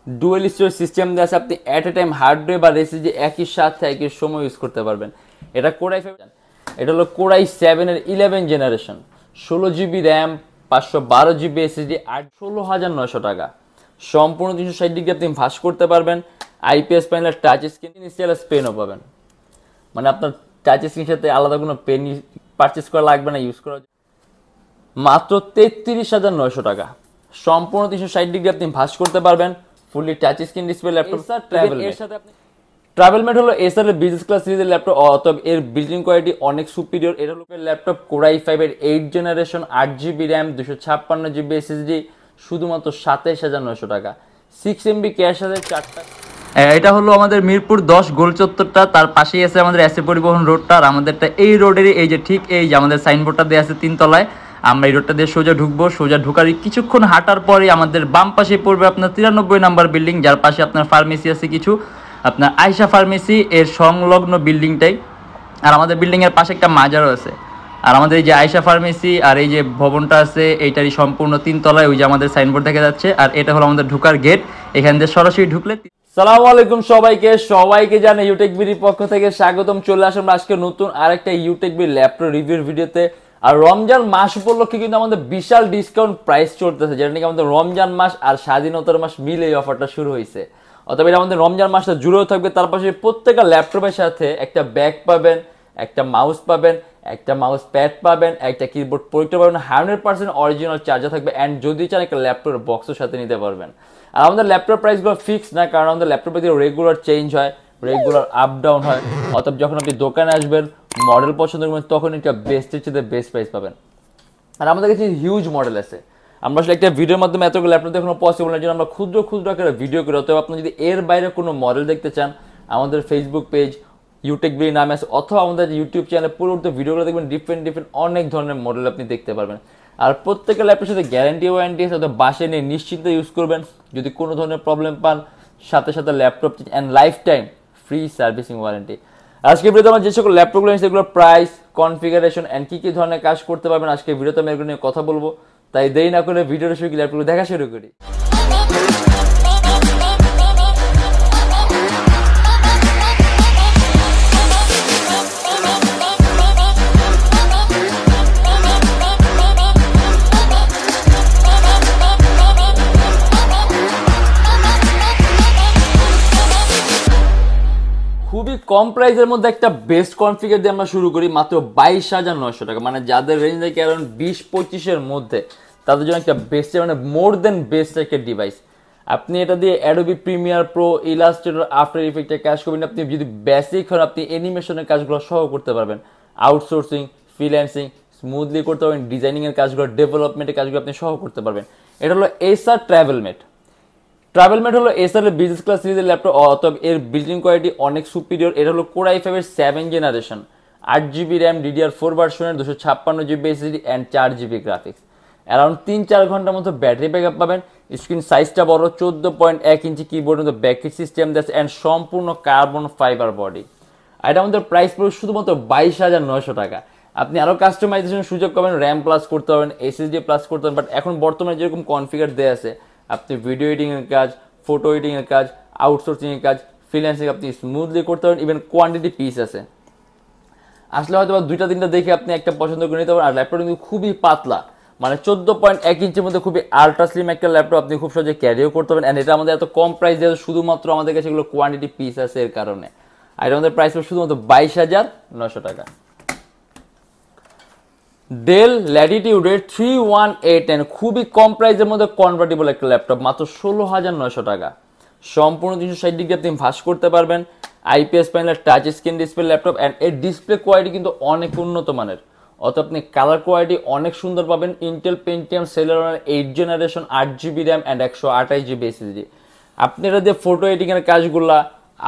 Dual storage system দিয়ে আছে, আপনি at a time hard drive বা এসএসডি একই সাথে একই সময় ইউজ করতে পারবেন। এটা কোরাই 5, এটা হলো কোরাই 7 এর 11 generation, 16GB RAM, 512GB SSD, 16,900 টাকা। সম্পূর্ণ 360 ডিগ্রি আপনি ভাঁজ করতে পারবেন। আইপিএস প্যানেলের টাচ স্ক্রিন, স্টাইলাস পেনও পাবেন, মানে আপনার টাচ স্ক্রিনের সাথে আলাদা কোনো পেন পারচেস করা লাগবে না ইউজ করা। মাত্র 33,900 টাকা। সম্পূর্ণ 360 ডিগ্রি আপনি ভাঁজ করতে পারবেন। Fully touch screen display laptop. এর সাথে আপনি ট্রাভেলমেট হলো এসার এর বিজনেস ক্লাস সিরিজের ল্যাপটপ, অতএব এর বিল্ডিং কোয়ালিটি অনেক সুপিরিয়র। এটা হলো ল্যাপটপ কোরাই 5 এর 8 generation, 8GB RAM, 256GB SSD, শুধুমাত্র 27,900 টাকা। 6MB ক্যাশ আছে 4টা। এটা হলো আমাদের মিরপুর 10 গোল চত্বরটা, তার পাশেই আছে আমাদের এসএ পরিবহন রোডটা। আর আমাদেরটা এই রোডেরই এই যে ঠিক এই যে আমাদের সাইনবোর্ডটা দেওয়া আছে 3 তলায়। আমরা এই রোডটা দিয়ে সোজা ঢুকবো, সোজা ঢুকার কিছুক্ষণ হাঁটার পরে আমাদের বাম পাশে পড়বে আপনার 93 নাম্বার বিল্ডিং, যার পাশে আপনার ফার্মেসি আছে কিছু, আপনার আয়শা ফার্মেসি এর সংলগ্ন বিল্ডিংটাই। আর আমাদের বিল্ডিংয়ের পাশে একটা মাজারও আছে। আর আমাদের এই যে আয়শা ফার্মেসি আর এই যে ভবনটা আছে এইটারই সম্পূর্ণ 3 তলায় ওই যে আমাদের সাইনবোর্ড দেখা যাচ্ছে। আর এটা হলো আমাদের ঢুকার গেট, এখান দিয়ে সরাসরি ঢুকলে। সালামু আলাইকুম সবাইকে জানে ইউটেকবির পক্ষ থেকে স্বাগতম। চলে আসলাম আজকে নতুন আরেকটা ইউটেকবি ল্যাপটপ রিভিউর ভিডিওতে। আর রমজান মাস উপলক্ষে কিন্তু আমাদের বিশাল ডিসকাউন্ট প্রাইস চলতেছে, যেটা নাকি আমাদের রমজান মাস আর স্বাধীনতার মাস মিলে এই অফারটা শুরু হয়েছে। অতএব এটা আমাদের রমজান মাসটা জুড়েও থাকবে। তার পাশে প্রত্যেকটা ল্যাপটপের সাথে একটা ব্যাগ পাবেন, একটা মাউস পাবেন, একটা মাউস প্যাড পাবেন, একটা কিবোর্ড প্রোটেক্টর পাবেন, 100% অরিজিনাল চার্জার থাকবে। অ্যান্ড যদি চান একটা ল্যাপটপের বক্সের সাথে নিতে পারবেন। আর আমাদের ল্যাপটপ প্রাইসগুলো ফিক্স না, কারণ আমাদের ল্যাপটপে রেগুলার চেঞ্জ হয়, রেগুলার আপ ডাউন হয়। অতএব যখন আপনি দোকানে আসবেন, মডেল পছন্দ করবেন, তখন একটা বেস্টের চেয়ে বেস্ট প্রাইস পাবেন। আর আমাদের কাছে হিউজ মডেল আছে। আমরা আসলে একটা ভিডিওর মাধ্যমে এতগুলো ল্যাপটপ দেখানো পসিবল না, জন্য আমরা ক্ষুদ্র আকারে ভিডিও করি। অতএব আপনি যদি এর বাইরে কোনো মডেল দেখতে চান, আমাদের ফেসবুক পেজ ইউটেকবি নামে আছে, অথবা আমাদের ইউটিউব চ্যানেলে পরবর্তী ভিডিওগুলো দেখবেন, ডিফারেন্ট অনেক ধরনের মডেল আপনি দেখতে পারবেন। আর প্রত্যেকটা ল্যাপটপের সাথে গ্যারান্টি ওয়ারেন্টি আছে, অথবা বাসে নিয়ে নিশ্চিন্তে ইউজ করবেন। যদি কোনো ধরনের প্রবলেম পান, সাথে laptop and life time free servicing warranty. আজকে ভিডিওতে আমরা যে সকল ল্যাপটপগুলো নিয়েছি সেগুলোর প্রাইস, কনফিগারেশন অ্যান্ড কী ধরনের কাজ করতে পারবেন, আজকে ভিডিওতে আমি এগুলো নিয়ে কথা বলবো। তাই দেরি না করে ভিডিওটা শুরু করি, ল্যাপটপগুলো দেখা শুরু করি। খুবই কম প্রাইসের মধ্যে একটা বেস্ট কনফিগার দিয়ে আমরা শুরু করি, মাত্র 22,900 টাকা। মানে যাদের রেঞ্জ থেকে অ্যারাউন্ড 20-25-এর মধ্যে, তাদের জন্য একটা বেস্ট, মানে মোর দেন বেস্ট একটা ডিভাইস। আপনি এটা দিয়ে Adobe Premiere Pro, Illustrator, after ইফেক্টের কাজ করবেন। আপনি যদি বেসিক হন, আপনি অ্যানিমেশনের কাজগুলো সহ করতে পারবেন। আউটসোর্সিং, ফ্রিল্যান্সিং স্মুথলি করতে পারবেন। ডিজাইনিংয়ের কাজগুলো, ডেভেলপমেন্টের কাজগুলো আপনি সহ করতে পারবেন। এটা হলো এসার ট্রাভেলমেট হলো এসার এর বিজনেস ক্লাস সিরিজের ল্যাপটপ, অতএব এর বিল্ডিং কোয়ালিটি অনেক সুপিরিয়র। এটা হলো কোরাই 5 এর 7 জেনারেশন, 8GB র্যাম, DDR4 ভার্সনের, 256GB SSD and 4GB graphics. Around 3-4 ঘন্টার মতো ব্যাটারি ব্যাকআপ পাবেন। স্ক্রিন সাইজটা বড়, 14.1 ইঞ্চি কিবোর্ডের মতো ব্যাকলিট সিস্টেম দেয় অ্যান্ড সম্পূর্ণ কার্বন ফাইবার বডি। আর এটা আমাদের প্রাইস পড়বে শুধুমাত্র 22,900 টাকা। আপনি আরও কাস্টমাইজেশনের সুযোগ পাবেন, র্যাম প্লাস করতে পারবেন, এসএসডি প্লাস করতে পারবেন। বাট এখন বর্তমানে যেরকম কনফিগার দেওয়া আছে, আপনি ভিডিও এডিটিংয়ের কাজ, ফটো এডিটিংয়ের কাজ, আউটসোর্সিংয়ের কাজ, ফ্রিল্যান্সিং আপনি স্মুথলি করতে পারেন। ইভেন কোয়ান্টিটি পিস আছে, আসলে হয়তো 2-3টা দেখে আপনি একটা পছন্দ করে নিতে পারেন। আর ল্যাপটপ কিন্তু খুবই পাতলা, মানে 14.1 ইঞ্চির মধ্যে খুবই আল্ট্রা স্লিম একটা ল্যাপটপ, আপনি খুব সহজে ক্যারিও করতে পারেন। অ্যান্ড এটা আমাদের এত কম প্রাইস দিয়ে শুধুমাত্র আমাদের কাছে এগুলো কোয়ান্টিটি পিস আছে এর কারণে। আর এটা আমাদের প্রাইস শুধুমাত্র 22,900 টাকা। ডেল ল্যাটিটিউডের 3180 খুবই কম প্রাইসের মধ্যে কনভার্টেবল একটা ল্যাপটপ, মাত্র 16,900 টাকা। সম্পূর্ণ 360 ডিগ্রি আপনি ভাঁজ করতে পারবেন। আইপিএস প্যানেলের touch screen display laptop, and এর ডিসপ্লে কোয়ালিটি কিন্তু অনেক উন্নত মানের। অত আপনি কালার কোয়ালিটি অনেক সুন্দর পাবেন। ইন্টেল পেন্টিয়াম সেলেরনের 8 generation, 8GB RAM and 128GB SSD. আপনি এটা দিয়ে ফটো এডিটিংয়ের কাজগুলো,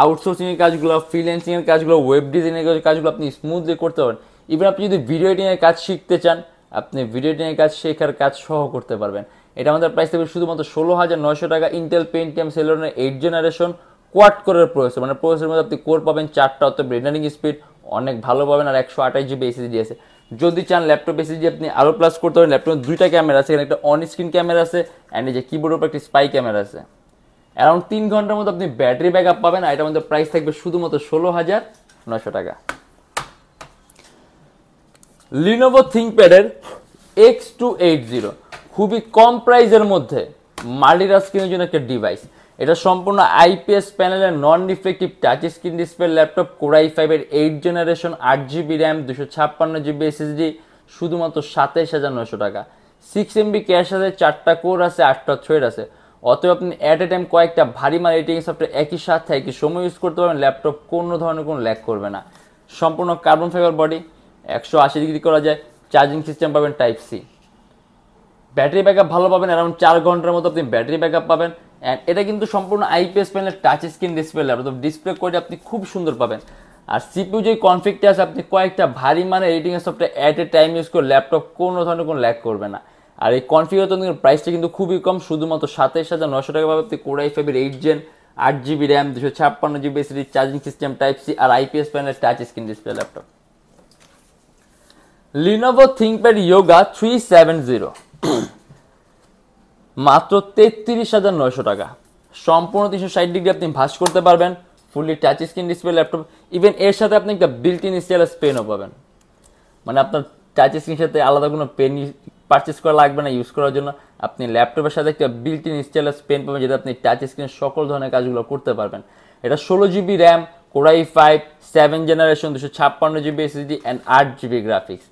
আউটসোর্সিংয়ের কাজগুলো, ফ্রিল্যান্সিংয়ের কাজগুলো, ওয়েব ডিজাইনের কাজগুলো আপনি স্মুথলি করতে পারেন। ইভেন আপনি যদি ভিডিও এডিটিংয়ের কাজ শিখতে চান, আপনি ভিডিও এডিটিংয়ের কাজ শেখার কাজ সহ করতে পারবেন। এটা আমাদের প্রাইস থাকবে শুধুমাত্র 16,900 টাকা। ইন্টেল পেন্টিয়াম সেলেরনের 8 জেনারেশন কোয়াড কোরের প্রসেসর, মানে প্রসেসরের মধ্যে আপনি কোর পাবেন 4টা, অর্থাৎ রেন্ডারিং স্পিড অনেক ভালো পাবেন। আর 128GB এসএসডি আছে। যদি চান ল্যাপটপ এসএসডি আপনি আরও প্লাস করতে পারেন। ল্যাপটপে 2টা ক্যামেরা আছে, এখানে একটা অন স্ক্রিন ক্যামেরা আছে, অ্যান্ড এই যে কিবোর্ডের উপর একটি স্পাই ক্যামেরা আছে। অ্যারাউন্ড 3 ঘন্টার মধ্যে আপনি ব্যাটারি ব্যাকআপ পাবেন। আর এটার মধ্যে প্রাইস থাকবে শুধুমাত্র 16,900 টাকা। লিনোভো থিংকপ্যাডের X280 খুবই কম প্রাইসের মধ্যে মাল্টিটাস্কিংয়ের জন্য একটা ডিভাইস। এটা সম্পূর্ণ আইপিএস প্যানেলের non reflective touch screen display laptop, core i5 এর 8 generation, 8GB RAM, 256GB SSD, শুধুমাত্র 27,900 টাকা। 6MB ক্যাশ আছে, 4টা কোর আছে, 8টা থ্রেড আছে। অতএব আপনি অ্যাট এ টাইম কয়েকটা ভারী মাল এডিটিং সফটওয়্যার একই সাথে একই সময় ইউজ করতে পারবেন। ল্যাপটপ কোনো ধরনের কোনো ল্যাগ করবে না। সম্পূর্ণ কার্বন ফাইবার বডি, 180 ডিগ্রি করা যায়। চার্জিং সিস্টেম পাবেন টাইপ সি। ব্যাটারি ব্যাকআপ ভালো পাবেন, অ্যারাউন্ড 4 ঘন্টার মতো আপনি ব্যাটারি ব্যাকআপ পাবেন। অ্যান্ড এটা কিন্তু সম্পূর্ণ আইপিএস প্যানেলের touch screen display laptop, display quality আপনি খুব সুন্দর পাবেন। আর সিপিইউ যে কনফিগটা আছে, আপনি কয়েকটা ভারী মানের editing software at a time use করে ল্যাপটপ কোনো ধরনের কোনো ল্যাগ করবে না। আর এই কনফিগারেশন প্রাইসটা কিন্তু খুবই কম, শুধুমাত্র 27,900 টাকা পাবে আপনি কোর i5 এর 8 gen, 8GB RAM, 256GB SSD, charging system type C আর আইপিএস প্যানেলের touch screen display laptop. Lenovo ThinkPad Yoga 370 মাত্র 33,900 টাকা। সম্পূর্ণ 360 ডিগ্রি আপনি ভাঁজ করতে পারবেন, fully touch screen display laptop. Even এর সাথে আপনি একটা বিল্ট ইন স্টাইলাস পেনও পাবেন, মানে আপনার টাচ স্ক্রিনের সাথে আলাদা কোনো পেন পারচেস করা লাগবে না ইউজ করার জন্য। আপনি ল্যাপটপের সাথে একটা বিল্ট ইন স্টাইলাস পেন পাবেন, যেটা আপনি টাচ স্ক্রিনের সকল ধরনের কাজগুলো করতে পারবেন। এটা 16GB RAM, core i5 7 generation, 256GB SSD and 8GB graphics.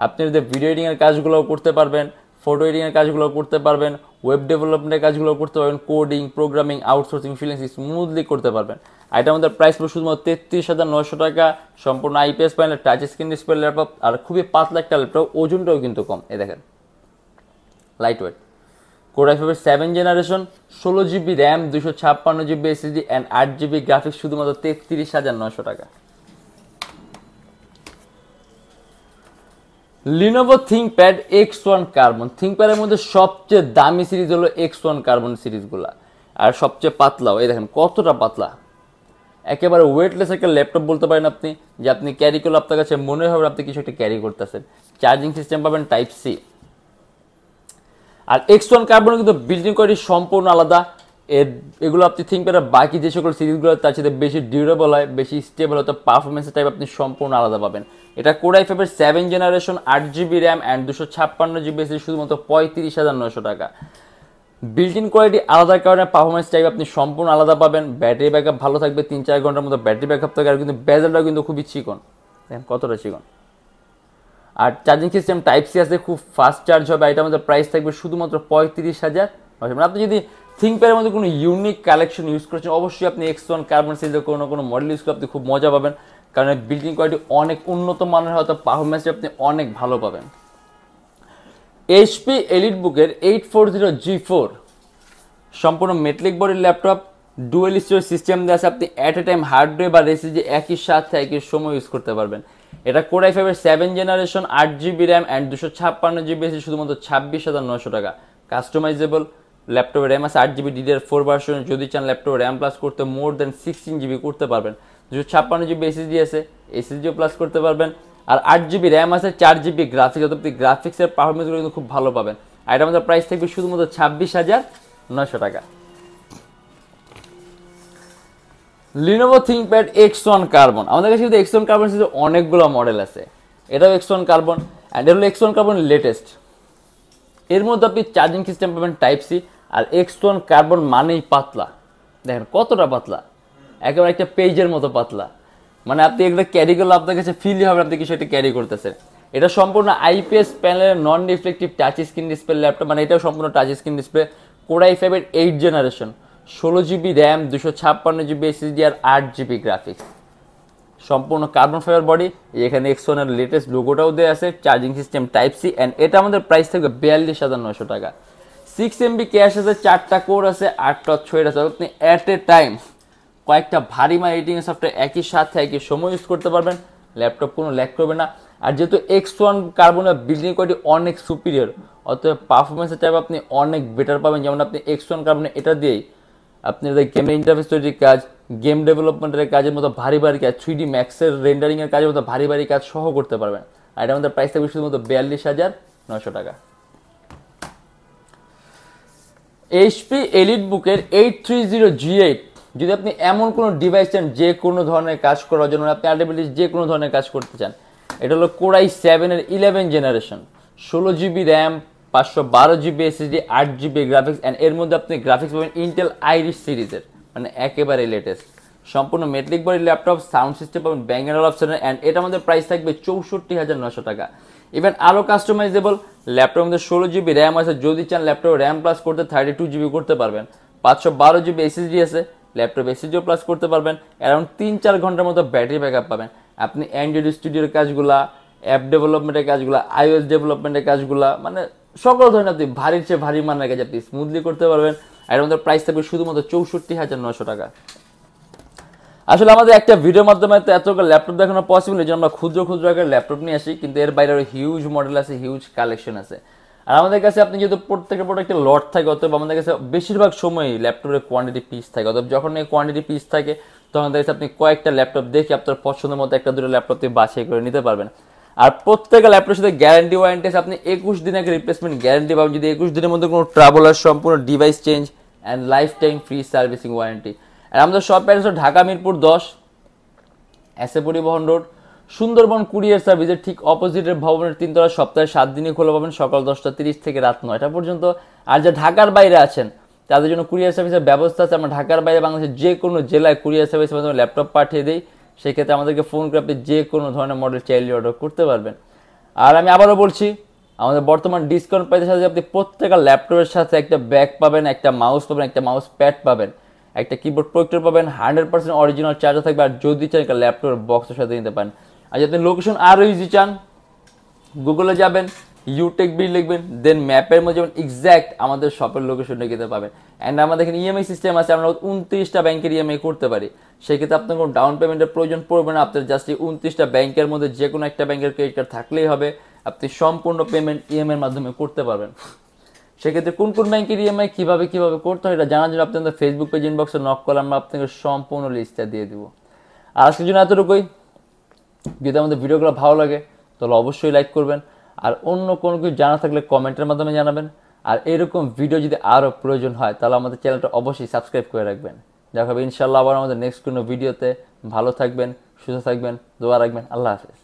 আপনি যদি ভিডিও এডিটিংয়ের কাজগুলোও করতে পারবেন, ফটো এডিটিংয়ের কাজগুলো করতে পারবেন, ওয়েব ডেভেলপমেন্টের কাজগুলো করতে পারবেন, coding, programming, outsourcing, freelancing smoothly করতে পারবেন। আর এটা আমাদের প্রাইস পড়বে শুধুমাত্র 33,900 টাকা। সম্পূর্ণ IPS panel, touch screen display laptop, আর খুবই পাতলা একটা ল্যাপটপ, ওজনটাও কিন্তু কম। এই দেখেন, লাইট ওয়েট, কোর i5 এর 7 generation, 16GB RAM, 256GB SSD and 8GB graphics, শুধুমাত্র 33,900 টাকা। Lenovo ThinkPad X1 carbon. থিংকপ্যাডের মধ্যে সবচেয়ে দামি সিরিজ হলো X1 কার্বন সিরিজগুলো, আর সবচেয়ে পাতলাও। এই দেখেন কতটা পাতলা, একেবারে ওয়েটলেস একটা ল্যাপটপ বলতে পারেন আপনি, যে আপনি ক্যারি করলে আপনার কাছে মনে হবে আপনি কিছু একটা ক্যারি করতেছেন। চার্জিং সিস্টেম পাবেন টাইপ সি। আর X1 কার্বন কিন্তু বিল্ডিং কোয়ালিটি সম্পূর্ণ আলাদা। এগুলো আপনি থিংকপ্যাডের বাকি যে সকল সিরিজগুলো তার সাথে বেশি ডিউরেবল হয়, বেশি স্টেবল হয়, তো পারফরমেন্সের টাইপ আপনি সম্পূর্ণ আলাদা পাবেন। এটা কোর i5 এর 7 generation, 8GB RAM and 256GB SSD, শুধুমাত্র 35,900 টাকা। বিল্ট ইন কোয়ালিটি আলাদার কারণে পারফরমেন্স টাইপ আপনি সম্পূর্ণ আলাদা পাবেন। ব্যাটারি ব্যাকআপ ভালো থাকবে, 3-4 ঘন্টার মতো ব্যাটারি ব্যাকআপ থাকে। আর কিন্তু বেজেলটাও কিন্তু খুবই চিকন, দেখেন কতটা চিকন। আর চার্জিং সিস্টেম টাইপ সি আছে, খুব ফাস্ট চার্জ হবে। এটার মধ্যে প্রাইস থাকবে শুধুমাত্র 35,000। মানে আপনি যদি থিংকপ্যাডের মধ্যে কোনো ইউনিক কালেকশন ইউজ করছেন, অবশ্যই আপনি X1 কার্বন সিরিজের কোনো মডেল ইউজ করে আপনি খুব মজা পাবেন, কারণ বিল্ট ইন কোয়ালিটি অনেক উন্নত মানের, হয়তো পারফরমেন্সটা আপনি অনেক ভালো পাবেন। HP এলিটবুকের 840G4 সম্পূর্ণ মেটালিক বডির ল্যাপটপ, ডুয়েল স্টোরেজ সিস্টেম দেওয়া আছে। আপনি অ্যাট এ টাইম হার্ডওয়্যার বা এসএসডি একই সাথে একই সময় ইউজ করতে পারবেন। এটা কোর i5 এর 7 generation, 8GB RAM and 256GB SSD, শুধুমাত্র 26,900 টাকা। কাস্টমাইজেবল ল্যাপটপের র্যাম আছে 8GB DDR4 ভার্সন। যদি চান ল্যাপটপ র্যাম প্লাস করতে মোর দেন 16GB করতে পারবেন। 256GB SSD আছে, এসএসডিও প্লাস করতে পারবেন। আর 8GB র্যাম আছে, 4GB গ্রাফিক্স, অর্থাৎ আপনি গ্রাফিক্সের পারফরমেন্সগুলো কিন্তু খুব ভালো পাবেন। আর এটা আমাদের প্রাইস থাকবে শুধুমাত্র 26,900 টাকা। Lenovo ThinkPad X1 carbon. আমাদের কাছে কিন্তু X1 কার্বন সিরিজের অনেকগুলো মডেল আছে। এটাও X1 কার্বন, অ্যান্ড এটা হলো X1 কার্বন লেটেস্ট। এর মধ্যে আপনি চার্জিং সিস্টেম পাবেন টাইপ সি। আর X1 কার্বন মানেই পাতলা, দেখেন কতটা পাতলা, একেবারে একটা পেজের মতো পাতলা। মানে আপনি এগুলো ক্যারি করলে আপনার কাছে ফিলই হবে আপনি কিছু একটা ক্যারি করতেছেন। এটা সম্পূর্ণ আইপিএস প্যানেলের non reflective touch screen display laptop, মানে এটাও সম্পূর্ণ touch screen display. Core i5 এর 8 generation, 16GB RAM, 256GB SSD আর 8GB গ্রাফিক্স। সম্পূর্ণ কার্বন ফাইবার বডি, এখানে X1 এর লেটেস্ট লোগোটাও দেওয়া আছে। Charging system type C, and এটা আমাদের প্রাইস থাকবে 42,900 টাকা। 6MB ক্যাশ আছে, 4টা কোর আছে, 8টা থ্রেড আছে। আপনি অ্যাট এ টাইম কয়েকটা ভারী মার এডিটিং সফটওয়্যার একই সাথে একই সময় ইউজ করতে পারবেন। ল্যাপটপ কোনো ল্যাগ করবে না। আর যেহেতু X1 কার্বনের বিল্ডিং কোয়ালিটি অনেক সুপিরিয়র, অতএব পারফরমেন্সের টাইপ আপনি অনেক বেটার পাবেন। যেমন আপনি X1 কার্বনে এটা দিয়েই আপনি গেমের ইন্টারফেস তৈরির কাজ, গেম ডেভেলপমেন্টের কাজের মতো ভারী ভারী কাজ, 3D ম্যাক্সের রেন্ডারিংয়ের কাজের মতো ভারী ভারী কাজ সহ করতে পারবেন। আর এটা আমাদের প্রাইস থাকবে শুধুমাত্র 42,900 টাকা। এইচপি এলিটবুকের 830G8 যদি আপনি এমন কোনো ডিভাইস চান যে কোনো ধরনের কাজ করার জন্য, আপনি আর্টিফিশিয়াল যে কোনো ধরনের কাজ করতে চান, এটা হলো Core i7 এর 11 generation, 16GB RAM, 512GB SSD, 8GB graphics, and এর মধ্যে আপনি গ্রাফিক্স পাবেন ইন্টেল আইরিশ সিরিজের, মানে একেবারে লেটেস্ট। সম্পূর্ণ metallic body laptop, sound system পাবেন ব্যাঙ্গার অপশনের, অ্যান্ড এটা আমাদের প্রাইস থাকবে 64,900 টাকা। ইভেন আরও কাস্টমাইজেবল, ল্যাপটপের মধ্যে 16GB র্যাম আছে, যদি চান ল্যাপটপ র্যাম প্লাস করতে 32GB করতে পারবেন, 512GB SSD আছে, ল্যাপটপ এসএসডিও প্লাস করতে পারবেন, অ্যারাউন্ড 3-4 ঘন্টার মতো ব্যাটারি ব্যাকআপ পাবেন। আপনি অ্যান্ড্রয়েড স্টুডিওর কাজগুলা, অ্যাপ ডেভেলপমেন্টের কাজগুলা, iOS ডেভেলপমেন্টের কাজগুলা, মানে সকল ধরনের আপনি ভারীর চেয়ে ভারী মানের কাজ আপনি স্মুথলি করতে পারবেন। আর এর মধ্যে প্রাইস থাকবে শুধুমাত্র 64,900 টাকা। আসলে আমাদের একটা ভিডিওর মাধ্যমে তো এত ল্যাপটপ দেখানো পসিবল, এই জন্য আমরা ক্ষুদ্র ক্ষুদ্র আকারে ল্যাপটপ নিয়ে আসি, কিন্তু এর বাইরে আরও হিউজ মডেল আছে, হিউজ কালেকশন আছে। আর আমাদের কাছে আপনি যেহেতু প্রত্যেকের প্রোডাক্টের লট থাকে, অতএব আমাদের কাছে বেশিরভাগ সময়ই ল্যাপটপের কোয়ান্টিটি পিস থাকে, অতএব যখন এই কোয়ান্টিটি পিস থাকে তখন আমাদের কাছে আপনি কয়েকটা ল্যাপটপ দেখে আপনার পছন্দের মতো একটা দুটো ল্যাপটপ বাছাই করে নিতে পারবেন। আর প্রত্যেকটা ল্যাপটপের সাথে গ্যারান্টি ওয়ারেন্টি আছে, আপনি 21 দিন আগে রিপ্লেসমেন্ট গ্যারান্টি পাবেন যদি 21 দিনের মধ্যে কোনো ট্রাবল আর সম্পূর্ণ device change, and life time free servicing warranty. আর আমাদের shop address Dhaka Mirpur 10, SA Paribahan road, Sundarban courier সার্ভিসের ঠিক অপোজিটের ভবনের 3 তলা, সপ্তাহে 7 দিনই খোলা পাবেন, সকাল 10:30 থেকে রাত 9টা পর্যন্ত। আর যা ঢাকার বাইরে আছেন তাদের জন্য কুরিয়ার সার্ভিসের ব্যবস্থা আছে, আমরা ঢাকার বাইরে বাংলাদেশের যে কোনো জেলায় কুরিয়ার সার্ভিসের মাধ্যমে ল্যাপটপ পাঠিয়ে দিই, সেক্ষেত্রে আমাদেরকে ফোন করে আপনি যে কোনো ধরনের মডেল চাইলে অর্ডার করতে পারবেন। আর আমি আবারও বলছি, আমাদের বর্তমান ডিসকাউন্ট প্রাইসের সাথে আপনি প্রত্যেকটা ল্যাপটপের সাথে একটা ব্যাগ পাবেন, একটা মাউস পাবেন, একটা মাউস প্যাড পাবেন, একটা কিবোর্ড প্রোটেক্টর পাবেন, 100% অরিজিনাল চার্জার থাকবে। আর যদি চান একটা ল্যাপটপের বক্সের সাথে নিতে পারেন। আর যদি আপনি লোকেশন আরও ইজি চান, গুগলে যাবেন, Youtechbd লিখবেন, দেন ম্যাপের মধ্যে যাবেন, এক্স্যাক্ট আমাদের শপের লোকেশনটা কিন্তু পাবেন। অ্যান্ড আমাদের এখানে ইএমআই সিস্টেম আছে, আমরা 29টা ব্যাংকের ইএমআই করতে পারি। সেক্ষেত্রে আপনার কোনো ডাউন পেমেন্টের প্রয়োজন পড়বে না, আপনার জাস্ট 29টা ব্যাংকের মধ্যে যে কোনো একটা ব্যাংকের ক্রেডিট কার্ড থাকলেই হবে, আপনি সম্পূর্ণ পেমেন্ট ইএমআইয়ের মাধ্যমে করতে পারবেন। সেক্ষেত্রে কোন কোন ব্যাংকের ইএমআই কীভাবে করতে হয় এটা জানার জন্য আপনি আমাদের ফেসবুক পেজ ইনবক্সে নক করলে আমরা আপনাকে সম্পূর্ণ লিস্টটা দিয়ে দিব। আর আজকের জন্য এতটুকুই। যদি আমাদের ভিডিওগুলো ভালো লাগে তাহলে অবশ্যই লাইক করবেন, আর অন্য কোনো কিছু জানা থাকলে কমেন্টের মাধ্যমে জানাবেন। আর এরকম ভিডিও যদি আরও প্রয়োজন হয় তাহলে আমাদের চ্যানেলটা অবশ্যই সাবস্ক্রাইব করে রাখবেন। দেখা হবে ইনশাআল্লাহ আবার আমাদের নেক্সট কোনো ভিডিওতে। ভালো থাকবেন, সুস্থ থাকবেন, দোয়া রাখবেন। আল্লাহ হাফেজ।